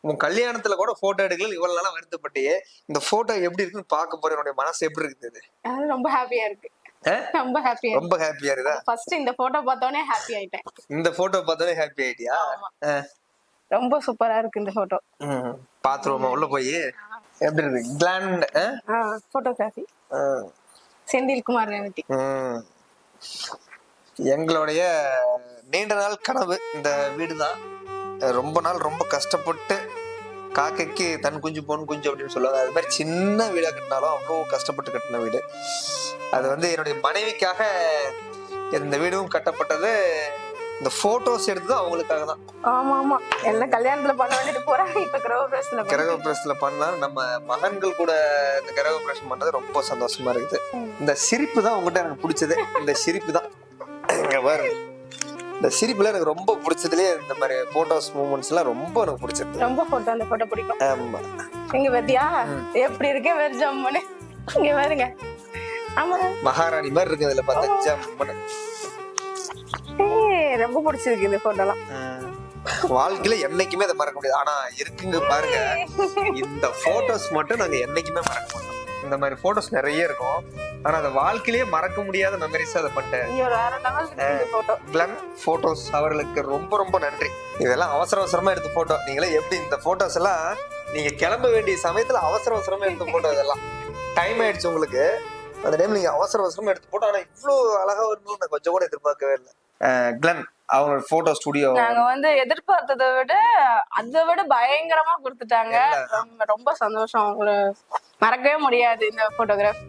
உன் கல்யாணத்துல கூட போட்டோ எடுக்கல, இவ்வளவு நாளா வருத்தப்பட்டியே. இந்த போட்டோ எப்படி இருக்குன்னு பார்க்க போற என்னுடைய மனசு எப்படி இருக்குது? அது ரொம்ப ஹாப்பியா இருக்கு. ரொம்ப ஹாப்பியா ரொம்ப ஹாப்பியா இருக்குதா? ஃபர்ஸ்ட் இந்த போட்டோ பார்த்தோனே ஹாப்பி ஆயிட்டேன். இந்த போட்டோ பார்த்தோனே ஹாப்பி ஆயிட்டியா? ரொம்ப சூப்பரா இருக்கு இந்த போட்டோ. பாத்ரூம் உள்ள போய் எப்படி இருக்கு கிளாண்ட் போட்டோகிராஃபி செந்தில்குமார் ரேவதி. எங்களுடைய நீண்ட நாள் கனவு இந்த வீடுதான். ரொம்ப நாள் ரொம்ப கஷ்டப்பட்டு காக்கைக்கு தன் குஞ்சு பொன் குஞ்சு அப்படின்னு சொல்லுவாங்க, அது மாதிரி சின்ன வீடா கட்டினாலும் அவ்வளோ கஷ்டப்பட்டு கட்டின வீடு அது. வந்து என்னுடைய மனைவிக்காக இந்த வீடும் கட்டப்பட்டது. இந்த போட்டோஸ் எடுத்தது அவங்களுக்காக தான். ஆமா ஆமா, எல்லாம் கல்யாணத்துல பண்ண வேண்டிட்டு போறாங்க. இப்ப கிரக பிரவேசத்துல பண்ணலாம். நம்ம மகன்கள் கூட இந்த கிரக பிரவேசம் பண்றது ரொம்ப சந்தோஷமா இருக்குது. இந்த சிரிப்பு தான் உங்ககிட்ட எனக்கு பிடிச்சது. இந்த சிரிப்பு தான் இங்க பாரு, இந்த சிரிப்புல எனக்கு ரொம்ப பிடிச்சதுலயே இந்த மாதிரி போட்டோஸ் மூமெண்ட்ஸ் எல்லாம் ரொம்ப எனக்கு பிடிச்சது. ரொம்ப போட்டோ அந்த போட்டோ பிடிக்கும். ஆமா, இங்க பாத்தியா எப்படி இருக்கே வேற ஜம்முன்னு. இங்க பாருங்க, ஆமா மகாராணி மாதிரி இருக்கு. இதுல பார்த்தா ஜம்முன்னு ரொம்ப பிடிச்சிருக்கு இந்த போட்டோலாம். வாழ்க்கையில என்னைக்குமே அதை மறக்க முடியாது. ஆனா இருக்குங்க பாருங்க, இந்த போட்டோஸ் மட்டும் நாங்க என்னைக்குமே மறக்க மாட்டோம். இந்த மாதிரி போட்டோஸ் நிறைய இருக்கும், ஆனா அந்த வாழ்க்கையிலேயே மறக்க முடியாத மெமரிஸ் அதை பட்டேன். போட்டோஸ் அவர்களுக்கு ரொம்ப ரொம்ப நன்றி. இதெல்லாம் அவசர அவசரமா எடுத்த போட்டோ. நீங்களே எப்படி இந்த போட்டோஸ் எல்லாம் நீங்க கிளம்ப வேண்டிய சமயத்துல அவசர அவசரமா எடுத்த போட்டோ. இதெல்லாம் டைம் ஆயிடுச்சு உங்களுக்கு, அந்த டைம் நீங்க அவசர அவசரமா எடுத்து போட்டோ. ஆனா இவ்வளவு அழகா வரும்னு நான் கொஞ்சம் கூட எதிர்பார்க்கவே இல்லை. கிளன் அவங்க போட்டோ ஸ்டுடியோ நாங்க வந்து எதிர்பார்த்ததை விட அதை விட பயங்கரமா கொடுத்துட்டாங்க. ரொம்ப சந்தோஷம். அவங்கள மறக்கவே முடியாது இந்த போட்டோகிராஃப்.